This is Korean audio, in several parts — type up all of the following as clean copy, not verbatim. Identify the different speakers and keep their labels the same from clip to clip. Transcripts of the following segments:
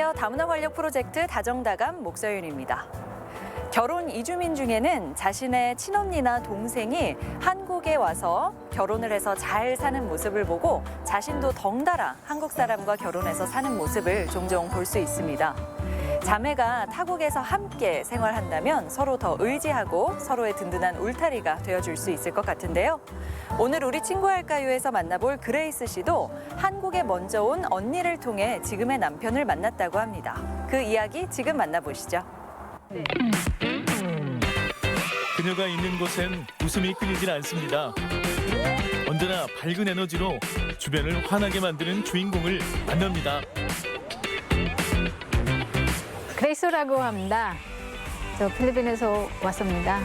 Speaker 1: 안녕하세요. 다문화 활력 프로젝트 다정다감 목서윤입니다. 결혼 이주민 중에는 자신의 친언니나 동생이 한국에 와서 결혼을 해서 잘 사는 모습을 보고 자신도 덩달아 한국 사람과 결혼해서 사는 모습을 종종 볼 수 있습니다. 자매가 타국에서 함께 생활한다면 서로 더 의지하고 서로의 든든한 울타리가 되어줄 수 있을 것 같은데요. 오늘 우리 친구할까요에서 만나볼 그레이스 씨도 한국에 먼저 온 언니를 통해 지금의 남편을 만났다고 합니다. 그 이야기 지금 만나보시죠.
Speaker 2: 그녀가 있는 곳엔 웃음이 끊이질 않습니다. 언제나 밝은 에너지로 주변을 환하게 만드는 주인공을 만납니다.
Speaker 3: 그레이스라고 합니다. 저 필리핀에서 왔습니다.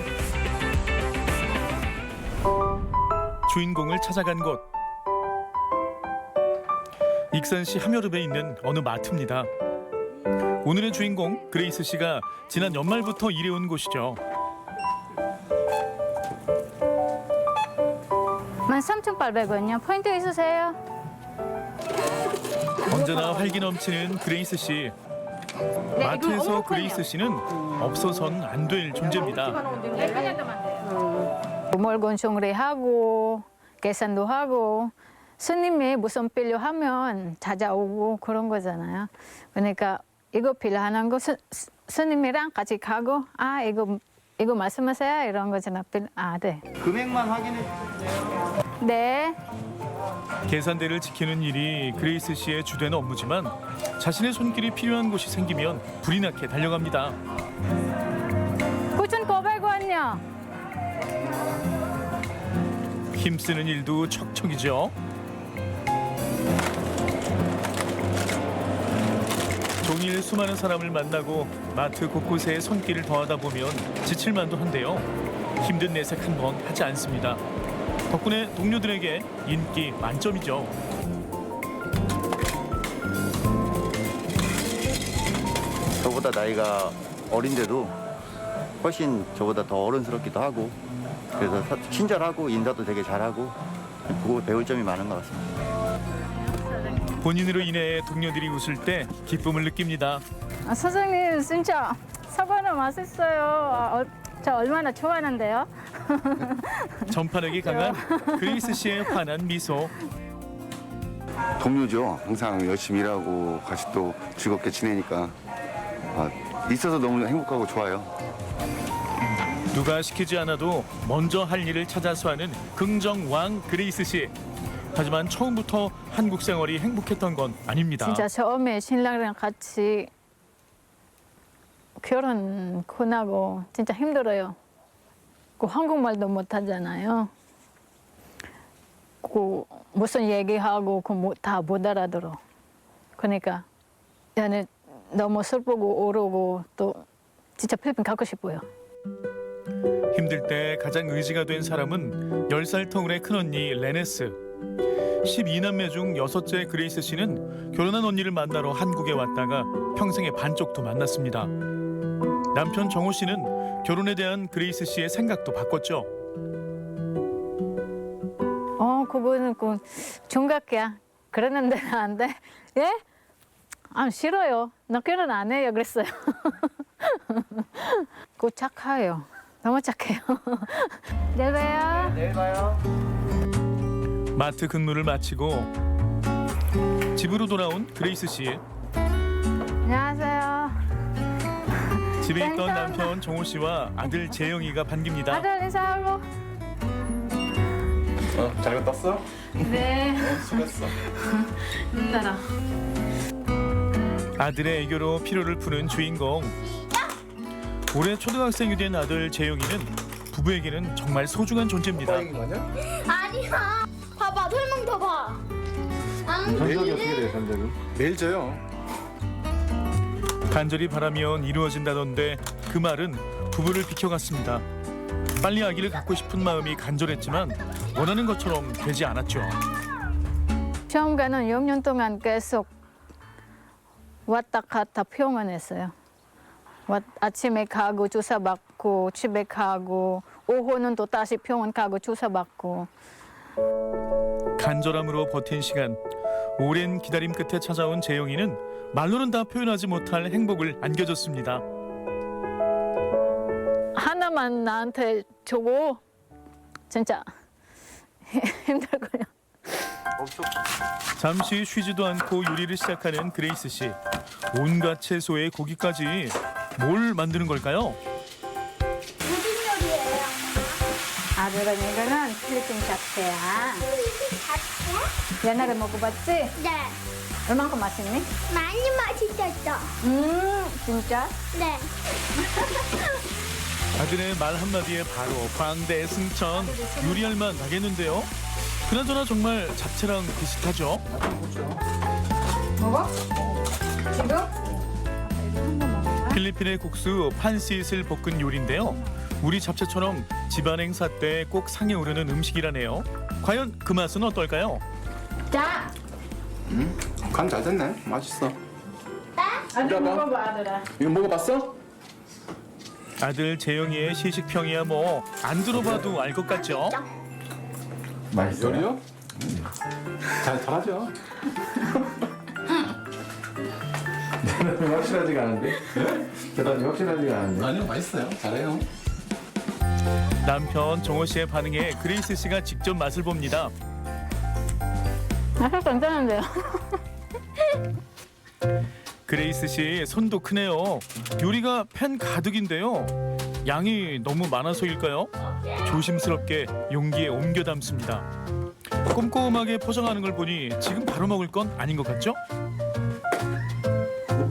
Speaker 2: 주인공을 찾아간 곳. 익산시 함여름에 있는 어느 마트입니다. 오늘의 주인공 그레이스 씨가 지난 연말부터 일해온 곳이죠.
Speaker 3: 13,800원이요. 포인트 있으세요?
Speaker 2: 언제나 활기 넘치는 그레이스 씨. 마트에서 그레이스 씨는 없어선 안 될 존재입니다.
Speaker 3: 물건 정리하고 계산도 하고 스님이 무슨 필요하면 찾아오고 그런 거잖아요. 그러니까 이거 필요한 거 스님이랑 같이 가고 이거 말씀하세요 이런 거잖아. 네.
Speaker 4: 금액만 확인해 주세요.
Speaker 3: 네.
Speaker 2: 계산대를 지키는 일이 그레이스 씨의 주된 업무지만 자신의 손길이 필요한 곳이 생기면 불이 나게 달려갑니다.
Speaker 3: 9,900원이요.
Speaker 2: 힘쓰는 일도 척척이죠. 종일 수많은 사람을 만나고 마트 곳곳에 손길을 더하다 보면 지칠 만도 한데요. 힘든 내색 한 번 하지 않습니다. 덕분에 동료들에게 인기 만점이죠.
Speaker 4: 저보다 나이가 어린데도 훨씬 저보다 더 어른스럽기도 하고 그래서 친절하고 인사도 되게 잘하고 보고 배울 점이 많은 것 같습니다.
Speaker 2: 본인으로 인해 동료들이 웃을 때 기쁨을 느낍니다.
Speaker 3: 사장님 진짜 사과는 맛있어요. 저 얼마나 좋아하는데요.
Speaker 2: 전파력이 강한 그레이스 씨의 환한 미소.
Speaker 5: 동료죠. 항상 열심히 일하고 같이 또 즐겁게 지내니까 있어서 너무 행복하고 좋아요.
Speaker 2: 누가 시키지 않아도 먼저 할 일을 찾아서 하는 긍정왕 그레이스 씨. 하지만 처음부터 한국 생활이 행복했던 건 아닙니다.
Speaker 3: 진짜 처음에 신랑이랑 같이 결혼하고 진짜 힘들어요. 그 한국말도 못하잖아요. 그 무슨 얘기하고 다 못 알아들어. 그러니까 얘는 너무 슬프고 어려고 또 진짜 필리핀 가고 싶어요.
Speaker 2: 힘들 때 가장 의지가 된 사람은 10살 터울의 큰언니 레네스. 12남매 중 6째 그레이스 씨는 결혼한 언니를 만나러 한국에 왔다가 평생의 반쪽도 만났습니다. 남편 정호 씨는 결혼에 대한 그레이스 씨의 생각도 바꿨죠.
Speaker 3: 그거는 그 중각이야. 그랬는데 안 돼. 예? 싫어요. 나 결혼 안 해요. 그랬어요. 그거 착해요. 너무 착해요. 내일 봐요.
Speaker 4: 내일 봐요.
Speaker 2: 마트 근무를 마치고 집으로 돌아온 그레이스 씨.
Speaker 3: 안녕하세요.
Speaker 2: 집에 있던
Speaker 3: 감사합니다.
Speaker 2: 남편 정호 씨와 아들 재영이가 반깁니다.
Speaker 3: 아들 인사하고.
Speaker 5: 잘 떴어?
Speaker 3: 네.
Speaker 5: 수고했어.
Speaker 3: 따라.
Speaker 2: 아들의 애교로 피로를 푸는 주인공. 올해 초등학생이 된 아들 재영이는 부부에게는 정말 소중한 존재입니다.
Speaker 6: 아니야. 봐봐, 설명 더 봐.
Speaker 5: 전적이 어떻게 돼요, 전적이? 매일 져요.
Speaker 2: 간절히 바라면 이루어진다던데 그 말은 부부를 비켜갔습니다. 빨리 아기를 갖고 싶은 마음이 간절했지만 원하는 것처럼 되지 않았죠.
Speaker 3: 시험가는 6년 동안 계속 왔다 갔다 병원했어요. 아침에 가고 주사 받고 집에 가고 오후는 또 다시 병원 가고 주사 받고.
Speaker 2: 간절함으로 버틴 시간. 오랜 기다림 끝에 찾아온 재영이는 말로는 다 표현하지 못할 행복을 안겨줬습니다.
Speaker 3: 하나만 나한테 주고 진짜 힘들고요.
Speaker 2: 잠시 쉬지도 않고 요리를 시작하는 그레이스 씨. 온갖 채소에 고기까지 뭘 만드는 걸까요?
Speaker 6: 무슨 요리예요?
Speaker 3: 아들은 이거는 필리핀 잡채야.
Speaker 6: 잡채?
Speaker 3: 옛날에 먹어봤지?
Speaker 6: 네.
Speaker 3: 얼만큼 맛있니?
Speaker 6: 많이 맛있었어.
Speaker 3: 진짜?
Speaker 6: 네.
Speaker 2: 아들의 말 한마디에 바로 광대 승천. 요리할 만 나겠는데요. 그나저나 정말 잡채랑 비슷하죠?
Speaker 3: 먹어? 지금?
Speaker 2: 필리핀의 국수 판시잇을 볶은 요리인데요. 우리 잡채처럼 집안 행사 때 꼭 상에 오르는 음식이라네요. 과연 그 맛은 어떨까요?
Speaker 3: 자!
Speaker 7: 간 잘 됐네. 맛있어.
Speaker 3: 아들 먹어봐, 아들아.
Speaker 7: 이거 먹어봤어?
Speaker 2: 아들 재영이의 시식평이야 뭐 안 들어봐도 알 것 같죠?
Speaker 5: 맛있어요?
Speaker 7: 요리요? 잘하죠.
Speaker 5: 대답이 확실하지가 않은데? 대답이 확실하지가 않은데?
Speaker 7: 아니요, 맛있어요. 잘해요.
Speaker 2: 남편 정호 씨의 반응에 그레이스 씨가 직접 맛을 봅니다.
Speaker 3: 맛이 괜찮은데요?
Speaker 2: 그레이스 씨 손도 크네요. 요리가 팬 가득인데요. 양이 너무 많아서일까요? 조심스럽게 용기에 옮겨 담습니다. 꼼꼼하게 포장하는 걸 보니 지금 바로 먹을 건 아닌 것 같죠?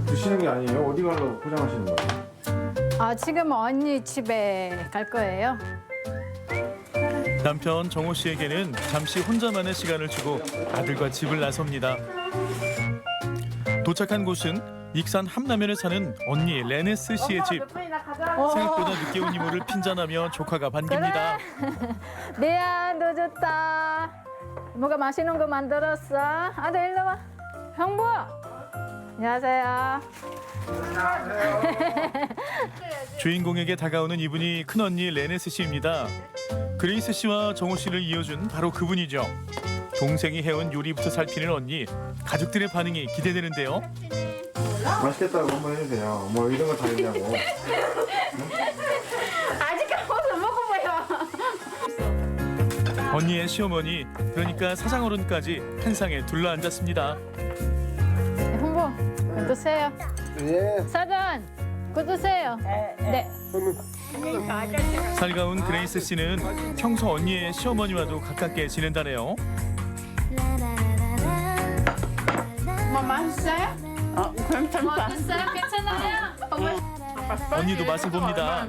Speaker 8: 드시는 게 아니에요? 어디 가려고 포장하시는 거예요?
Speaker 3: 아, 지금 언니 집에 갈 거예요.
Speaker 2: 남편 정호 씨에게는 잠시 혼자만의 시간을 주고 아들과 집을 나섭니다. 도착한 곳은 익산 함라면에 사는 언니 레네스 씨의 집. 생각보다 늦게 온 이모를 핀잔하며 조카가 반깁니다.
Speaker 3: 리아, 너 좋다. 뭐가 맛있는 거 만들었어? 아들, 일로 와. 형부! 안녕하세요.
Speaker 2: 주인공에게 다가오는 이분이 큰언니 레네스 씨입니다. 그레이스 씨와 정호 씨를 이어준 바로 그분이죠. 동생이 해온 요리부터 살피는 언니. 가족들의 반응이 기대되는데요.
Speaker 8: 맛있겠다고 한번 해주세요. 뭐 이런 거 다 있냐고.
Speaker 3: 아직 한번도 먹어봐요.
Speaker 2: 언니의 시어머니, 그러니까 사장어른까지 한 상에 둘러앉았습니다.
Speaker 3: 형부, 그 드세요.
Speaker 8: 예.
Speaker 3: 사장, 그 드세요. 네.
Speaker 2: 살가운 그레이스 씨는 평소 언니의 시어머니와도 가깝게 지낸다네요.
Speaker 3: 뭐 맛있어요? 괜찮다. 맛있어요? 괜찮아요?
Speaker 2: 언니도 맛을 봅니다.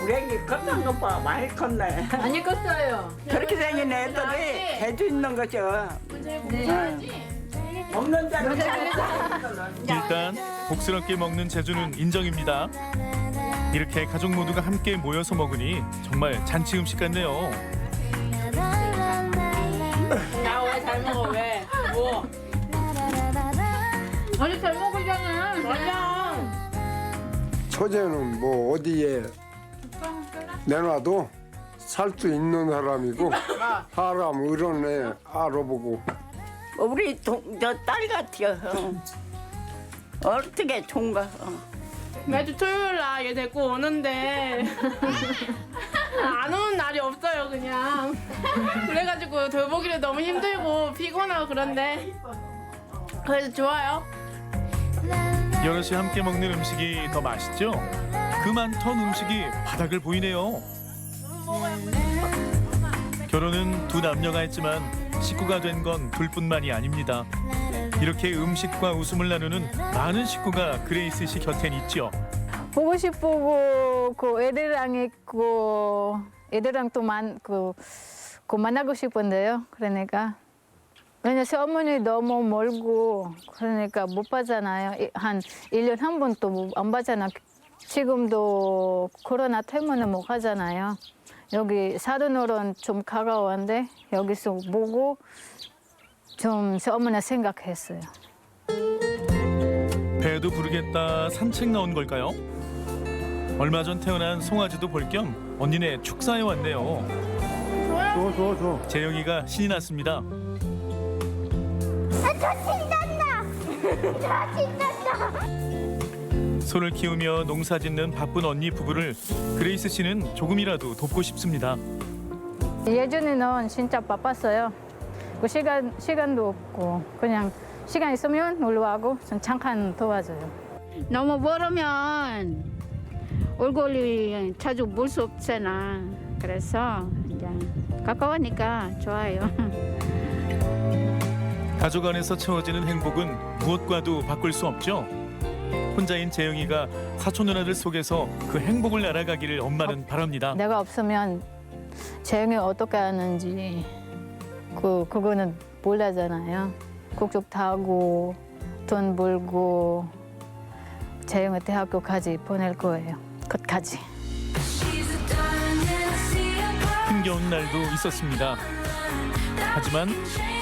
Speaker 9: 우리 애기 컸는 거 봐. 많이 컸네.
Speaker 3: 안 익었어요.
Speaker 9: 그렇게 생긴 애들이 해주 있는 거죠. 먹는 자는
Speaker 2: 일단 복스럽게 먹는 재주는 인정입니다. 이렇게 가족 모두가 함께 모여서 먹으니 정말 잔치 음식 같네요.
Speaker 3: 야, 왜 잘 먹어, 왜? 뭐? 아니, 잘 먹으잖아. 맞아.
Speaker 10: 처제는 뭐 어디에 내놔도 살 수 있는 사람이고 사람 이런 애 알아보고
Speaker 9: 우리 저딸 같아요. 어떻게 좋은가.
Speaker 11: 매주 토요일 날 얘 데리고 오는데 안 오는 날이 없어요 그냥. 그래가지고 돌보기를 너무 힘들고 피곤하고 그런데 그래도 좋아요.
Speaker 2: 여럿이 함께 먹는 음식이 더 맛있죠? 그 많던 음식이 바닥을 보이네요. 결혼은 두 남녀가 했지만 식구가 된 건 둘뿐만이 아닙니다. 이렇게 음식과 웃음을 나누는 많은 식구가 그레이스 씨 곁엔 있죠.
Speaker 3: 보고 싶고 그 애들이랑 있고 애들이랑 또 만나고 싶은데요. 그러니까 왜냐 시어머니 너무 멀고 그러니까 못 봤잖아요. 한 1년 한 번도 안 봤잖아. 지금도 코로나 때문에 못 가잖아요. 여기 사돈어른 좀 가까웠는데 여기서 보고 좀 시어머니 생각했어요.
Speaker 2: 배도 부르겠다 산책 나온 걸까요? 얼마 전 태어난 송아지도 볼 겸 언니네 축사에 왔네요.
Speaker 8: 줘.
Speaker 2: 재영이가 신이 났습니다.
Speaker 6: 저 신났나?
Speaker 2: 소를 키우며 농사 짓는 바쁜 언니 부부를 그레이스 씨는 조금이라도 돕고 싶습니다.
Speaker 3: 예전에는 진짜 바빴어요. 그 시간도 없고 그냥 시간 있으면 놀러 와고 전 잠깐 도와줘요.
Speaker 12: 너무 멀으면 얼굴이 자주 볼 수 없잖아. 그래서 이제 가까우니까 좋아요.
Speaker 2: 가족 안에서 채워지는 행복은 무엇과도 바꿀 수 없죠. 혼자인 재영이가 사촌 누나들 속에서 그 행복을 알아가기를 엄마는 바랍니다.
Speaker 3: 내가 없으면 재영이 어떻게 하는지 그거는 몰라잖아요. 국적 타고 돈 벌고 재영이 대학교까지 보낼 거예요. 끝까지.
Speaker 2: 힘겨운 날도 있었습니다. 하지만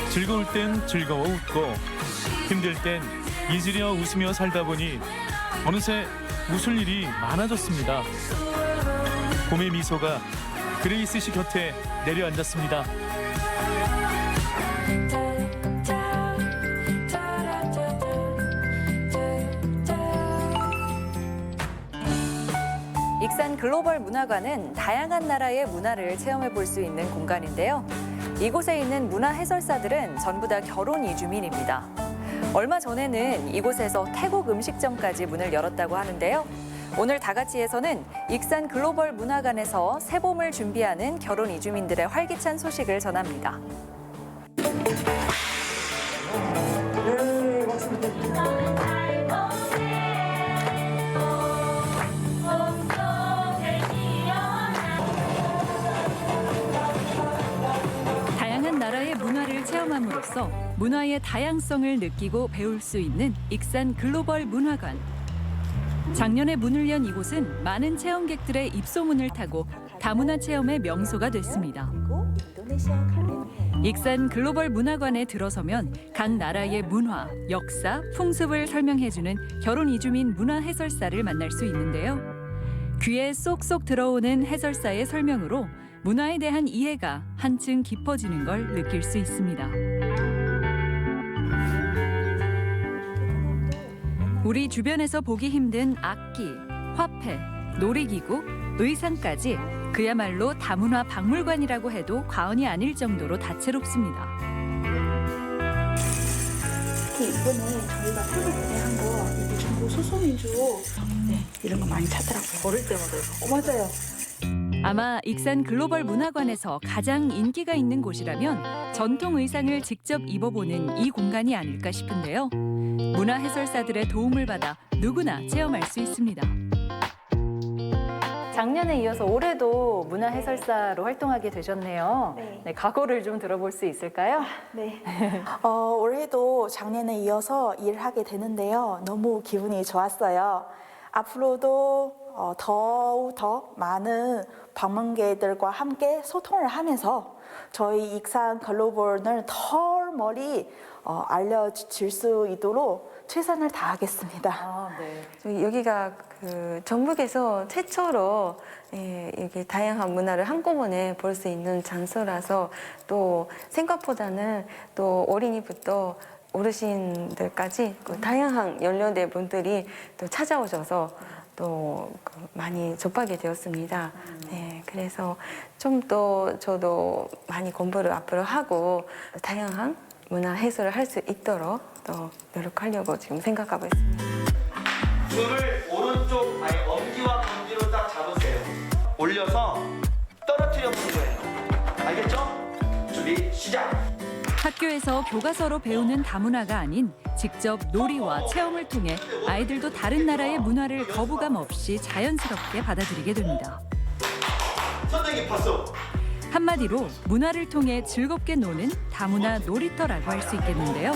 Speaker 2: 즐거울 땐 즐거워 웃고 힘들 땐 잊으려 웃으며 살다 보니 어느새 웃을 일이 많아졌습니다. 봄의 미소가 그레이스 씨 곁에 내려앉았습니다.
Speaker 1: 익산 글로벌 문화관은 다양한 나라의 문화를 체험해 볼 수 있는 공간인데요. 이곳에 있는 문화 해설사들은 전부 다 결혼 이주민입니다. 얼마 전에는 이곳에서 태국 음식점까지 문을 열었다고 하는데요. 오늘 다같이에서는 익산 글로벌 문화관에서 새봄을 준비하는 결혼 이주민들의 활기찬 소식을 전합니다. 다양한 나라의 문화를 체험함으로써 문화의 다양성을 느끼고 배울 수 있는 익산 글로벌 문화관. 작년에 문을 연 이곳은 많은 체험객들의 입소문을 타고 다문화 체험의 명소가 됐습니다. 익산 글로벌 문화관에 들어서면 각 나라의 문화, 역사, 풍습을 설명해주는 결혼 이주민 문화 해설사를 만날 수 있는데요. 귀에 쏙쏙 들어오는 해설사의 설명으로 문화에 대한 이해가 한층 깊어지는 걸 느낄 수 있습니다. 우리 주변에서 보기 힘든 악기, 화폐, 놀이기구, 의상까지 그야말로 다문화 박물관이라고 해도 과언이 아닐 정도로 다채롭습니다.
Speaker 13: 특히 이번에 저희가 태국 무대한 거 이게 전부 소소민족 이런 거 많이 찾더라고요. 어릴 때마다. 맞아요.
Speaker 1: 아마 익산 글로벌 문화관에서 가장 인기가 있는 곳이라면 전통 의상을 직접 입어보는 이 공간이 아닐까 싶은데요. 문화 해설사들의 도움을 받아 누구나 체험할 수 있습니다. 작년에 이어서 올해도 문화 해설사로 활동하게 되셨네요.
Speaker 13: 네.
Speaker 1: 각오를 좀 들어볼 수 있을까요?
Speaker 13: 네. 올해도 작년에 이어서 일하게 되는데요. 너무 기분이 좋았어요. 앞으로도 더욱 더 많은 방문객들과 함께 소통을 하면서 저희 익산 글로벌을 더 멀리 알려질 수 있도록 최선을 다하겠습니다.
Speaker 14: 저희 여기가 전북에서 최초로 여기 다양한 문화를 한꺼번에 볼 수 있는 장소라서 또 생각보다는 또 어린이부터 어르신들까지 다양한 연령대 분들이 또 찾아오셔서 또 많이 접하게 되었습니다. 네, 그래서 좀 더 저도 많이 공부를 앞으로 하고 다양한 문화 해설을 할 수 있도록 또 노력하려고 지금 생각하고 있습니다.
Speaker 15: 숨을 오른쪽 아예 엄지와 검지로 딱 잡으세요. 올려서 떨어뜨려 보는 거예요. 알겠죠? 준비 시작!
Speaker 1: 학교에서 교과서로 배우는 다문화가 아닌 직접 놀이와 체험을 통해 아이들도 다른 나라의 문화를 거부감 없이 자연스럽게 받아들이게 됩니다.
Speaker 15: 선생님 봤어?
Speaker 1: 한마디로 문화를 통해 즐겁게 노는 다문화 놀이터라고 할 수 있겠는데요.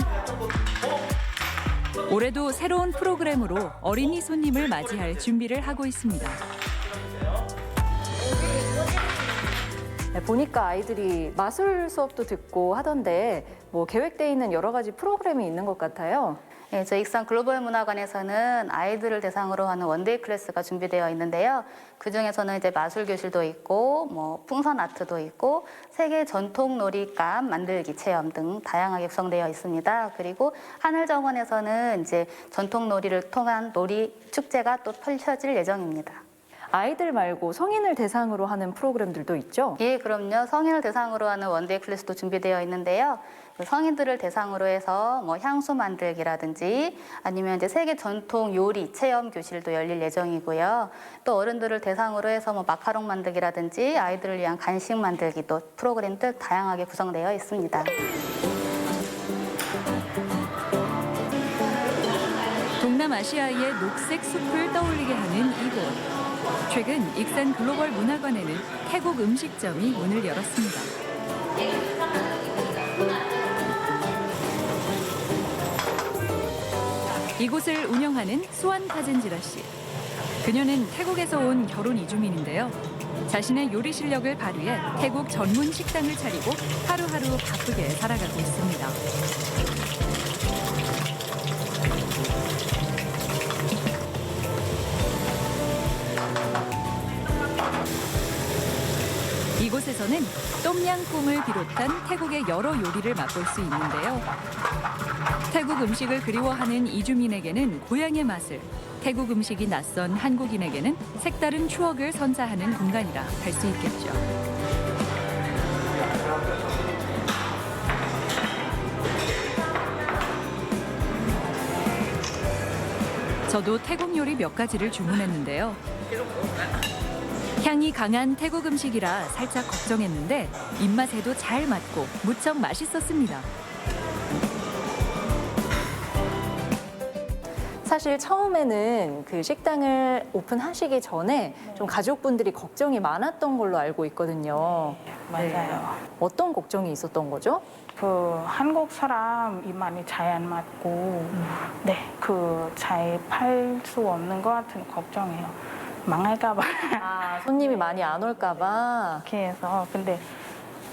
Speaker 1: 올해도 새로운 프로그램으로 어린이 손님을 맞이할 준비를 하고 있습니다. 보니까 아이들이 마술 수업도 듣고 하던데 뭐 계획돼 있는 여러 가지 프로그램이 있는 것 같아요.
Speaker 16: 저희 익산 글로벌 문화관에서는 아이들을 대상으로 하는 원데이 클래스가 준비되어 있는데요. 그 중에서는 이제 마술 교실도 있고, 뭐 풍선 아트도 있고, 세계 전통 놀이감 만들기 체험 등 다양하게 구성되어 있습니다. 그리고 하늘정원에서는 이제 전통 놀이를 통한 놀이 축제가 또 펼쳐질 예정입니다.
Speaker 1: 아이들 말고 성인을 대상으로 하는 프로그램들도 있죠?
Speaker 16: 예, 그럼요. 성인을 대상으로 하는 원데이 클래스도 준비되어 있는데요. 성인들을 대상으로 해서 뭐 향수 만들기라든지 아니면 이제 세계 전통 요리 체험 교실도 열릴 예정이고요. 또 어른들을 대상으로 해서 뭐 마카롱 만들기라든지 아이들을 위한 간식 만들기도 프로그램들 다양하게 구성되어 있습니다.
Speaker 17: 동남아시아의 녹색 숲을 떠올리게 하는 이곳. 최근 익산 글로벌 문화관에는 태국 음식점이 문을 열었습니다. 이곳을 운영하는 수완 카젠지라 씨. 그녀는 태국에서 온 결혼 이주민인데요. 자신의 요리 실력을 발휘해 태국 전문 식당을 차리고 하루하루 바쁘게 살아가고 있습니다. 이곳에서는 똠양꿍을 비롯한 태국의 여러 요리를 맛볼 수 있는데요. 태국 음식을 그리워하는 이주민에게는 고향의 맛을, 태국 음식이 낯선 한국인에게는 색다른 추억을 선사하는 공간이라 할 수 있겠죠. 저도 태국 요리 몇 가지를 주문했는데요. 향이 강한 태국 음식이라 살짝 걱정했는데 입맛에도 잘 맞고 무척 맛있었습니다.
Speaker 1: 사실 처음에는 그 식당을 오픈하시기 전에 좀 가족분들이 걱정이 많았던 걸로 알고 있거든요.
Speaker 13: 맞아요.
Speaker 1: 네. 어떤 걱정이 있었던 거죠?
Speaker 13: 그 한국 사람 입맛이 잘 안 맞고, 네, 그 잘 팔 수 없는 것 같은 걱정이에요. 망할까봐.
Speaker 1: 아, 손님이 많이 안 올까봐.
Speaker 13: 이렇게 해서 근데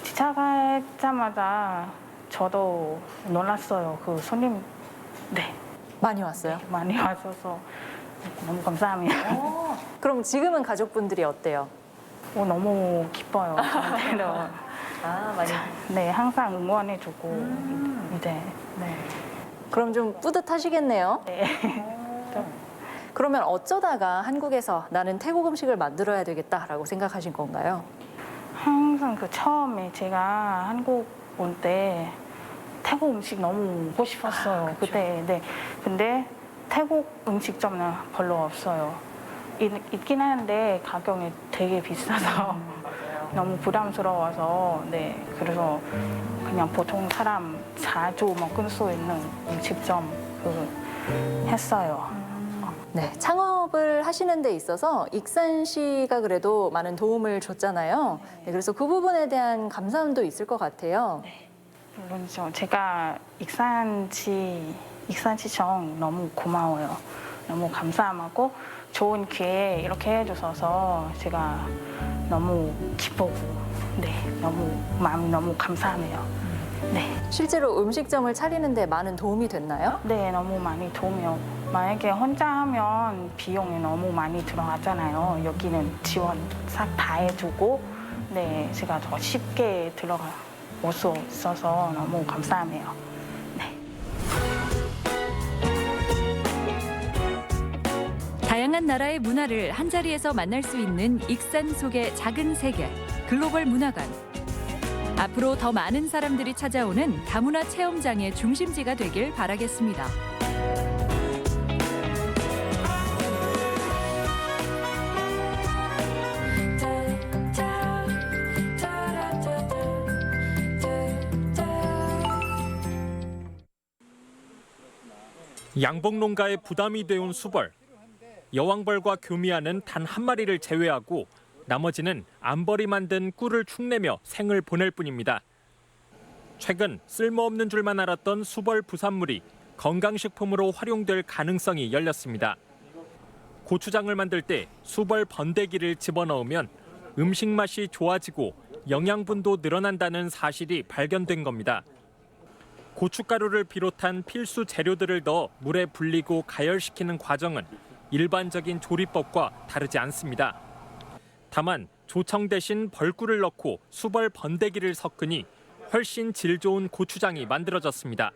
Speaker 13: 시작하자마자 저도 놀랐어요. 그 손님, 네.
Speaker 1: 많이 왔어요?
Speaker 13: 네, 많이 와줘서 너무 감사합니다.
Speaker 1: 그럼 지금은 가족분들이 어때요?
Speaker 13: 너무 기뻐요. 저한테는.
Speaker 1: 아, 많이.
Speaker 13: 네, 항상 응원해주고 이제. 네.
Speaker 1: 그럼 좀 뿌듯하시겠네요?
Speaker 13: 네.
Speaker 1: 그러면 어쩌다가 한국에서 나는 태국 음식을 만들어야 되겠다라고 생각하신 건가요?
Speaker 13: 항상 그 처음에 제가 한국 올 때 태국 음식 너무 먹고 싶었어요.
Speaker 1: 그렇죠.
Speaker 13: 그때. 네. 근데 태국 음식점은 별로 없어요. 있긴 하는데 가격이 되게 비싸서 너무 부담스러워서 네. 그래서 그냥 보통 사람 자주 먹을 수 있는 음식점 했어요.
Speaker 1: 네, 창업을 하시는 데 있어서 익산시가 그래도 많은 도움을 줬잖아요. 네, 그래서 그 부분에 대한 감사함도 있을 것 같아요.
Speaker 13: 물론이죠. 제가 익산시청 너무 고마워요. 너무 감사하고 좋은 기회 이렇게 해주셔서 제가 너무 기쁘고 네, 마음이 너무 감사해요. 네.
Speaker 1: 실제로 음식점을 차리는데 많은 도움이 됐나요?
Speaker 13: 네, 너무 많이 도움이요. 만약에 혼자 하면 비용이 너무 많이 들어가잖아요. 여기는 지원 싹 다 해주고 네, 제가 더 쉽게 올 수 있어서 너무 감사해요. 네.
Speaker 17: 다양한 나라의 문화를 한자리에서 만날 수 있는 익산 속의 작은 세계, 글로벌 문화관. 앞으로 더 많은 사람들이 찾아오는 다문화 체험장의 중심지가 되길 바라겠습니다.
Speaker 18: 양봉농가의 부담이 되온 수벌. 여왕벌과 교미하는 단 한 마리를 제외하고 나머지는 암벌이 만든 꿀을 축내며 생을 보낼 뿐입니다. 최근 쓸모없는 줄만 알았던 수벌 부산물이 건강식품으로 활용될 가능성이 열렸습니다. 고추장을 만들 때 수벌 번데기를 집어넣으면 음식 맛이 좋아지고 영양분도 늘어난다는 사실이 발견된 겁니다. 고춧가루를 비롯한 필수 재료들을 넣어 물에 불리고 가열시키는 과정은 일반적인 조리법과 다르지 않습니다. 다만 조청 대신 벌꿀을 넣고 수벌 번데기를 섞으니 훨씬 질 좋은 고추장이 만들어졌습니다.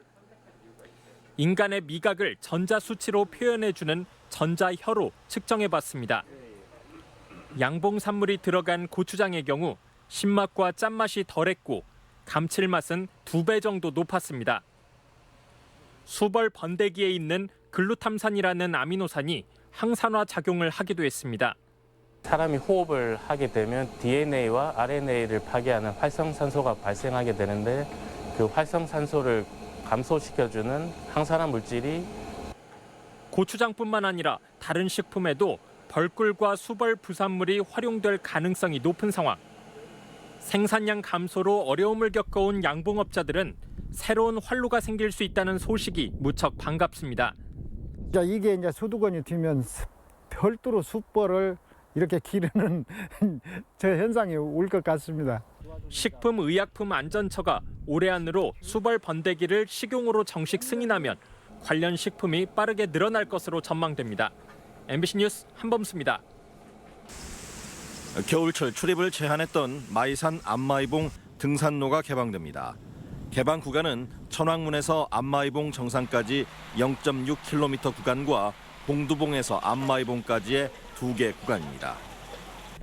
Speaker 18: 인간의 미각을 전자수치로 표현해주는 전자혀로 측정해봤습니다. 양봉산물이 들어간 고추장의 경우 신맛과 짠맛이 덜했고 감칠맛은 2배 정도 높았습니다. 수벌 번데기에 있는 글루탐산이라는 아미노산이 항산화 작용을 하기도 했습니다.
Speaker 19: 사람이 호흡을 하게 되면 DNA와 RNA를 파괴하는 활성산소가 발생하게 되는데 그 활성산소를 감소시켜주는 항산화 물질이
Speaker 18: 고추장뿐만 아니라 다른 식품에도 벌꿀과 수벌 부산물이 활용될 가능성이 높은 상황. 생산량 감소로 어려움을 겪어온 양봉업자들은 새로운 활로가 생길 수 있다는 소식이 무척 반갑습니다.
Speaker 20: 이게 이제 수도권이 되면 별도로 숯벌을 이렇게 기르는 저 현상이 올 것 같습니다.
Speaker 18: 식품의약품안전처가 올해 안으로 수벌 번데기를 식용으로 정식 승인하면 관련 식품이 빠르게 늘어날 것으로 전망됩니다. MBC 뉴스 한범수입니다.
Speaker 21: 겨울철 출입을 제한했던 마이산 안마이봉 등산로가 개방됩니다. 개방 구간은 천왕문에서 안마이봉 정상까지 0.6km 구간과 봉두봉에서 안마이봉까지의 2개 구간입니다.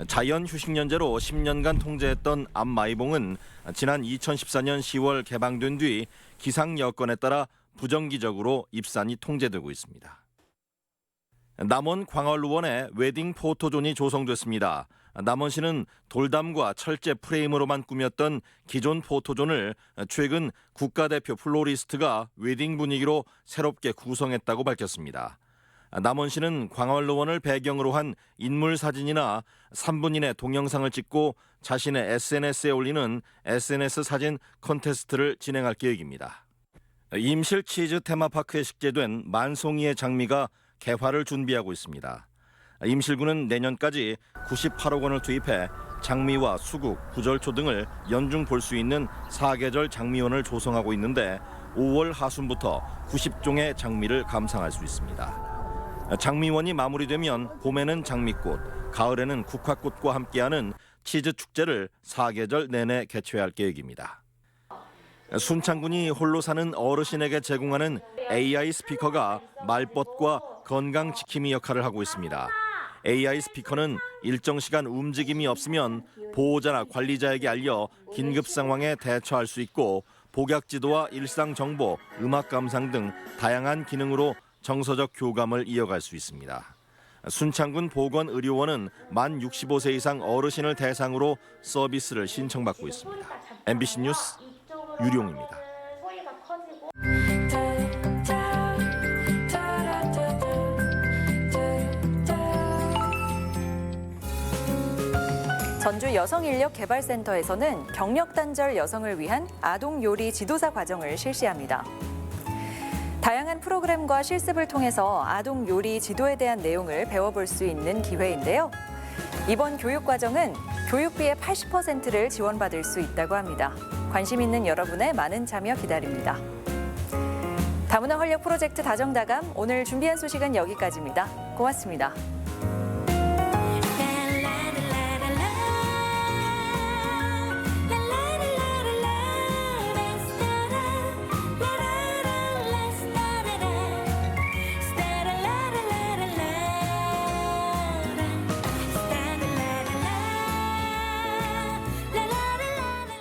Speaker 21: 자연 휴식연재로 10년간 통제했던 안마이봉은 지난 2014년 10월 개방된 뒤 기상 여건에 따라 부정기적으로 입산이 통제되고 있습니다. 남원 광활루원에 웨딩 포토존이 조성됐습니다. 남원시는 돌담과 철제 프레임으로만 꾸몄던 기존 포토존을 최근 국가대표 플로리스트가 웨딩 분위기로 새롭게 구성했다고 밝혔습니다. 남원시는 광활루원을 배경으로 한 인물 사진이나 3분 이내 동영상을 찍고 자신의 SNS에 올리는 SNS 사진 콘테스트를 진행할 계획입니다. 임실 치즈 테마파크에 식재된 만송이의 장미가 개화를 준비하고 있습니다. 임실구는 내년까지 98억 원을 투입해 장미와 수국, 구절초 등을 연중 볼 수 있는 사계절 장미원을 조성하고 있는데 5월 하순부터 90종의 장미를 감상할 수 있습니다. 장미원이 마무리되면 봄에는 장미꽃, 가을에는 국화꽃과 함께하는 치즈 축제를 사계절 내내 개최할 계획입니다. 순창군이 홀로 사는 어르신에게 제공하는 AI 스피커가 말벗과 건강 지킴이 역할을 하고 있습니다. AI 스피커는 일정 시간 움직임이 없으면 보호자나 관리자에게 알려 긴급 상황에 대처할 수 있고 복약 지도와 일상 정보, 음악 감상 등 다양한 기능으로 정서적 교감을 이어갈 수 있습니다. 순창군 보건의료원은 만 65세 이상 어르신을 대상으로 서비스를 신청받고 있습니다. MBC 뉴스 유룡입니다.
Speaker 1: 전주 여성인력개발센터에서는 경력단절 여성을 위한 아동요리 지도사 과정을 실시합니다. 다양한 프로그램과 실습을 통해서 아동요리 지도에 대한 내용을 배워볼 수 있는 기회인데요. 이번 교육과정은 교육비의 80%를 지원받을 수 있다고 합니다. 관심 있는 여러분의 많은 참여 기다립니다. 다문화 활력 프로젝트 다정다감 오늘 준비한 소식은 여기까지입니다. 고맙습니다.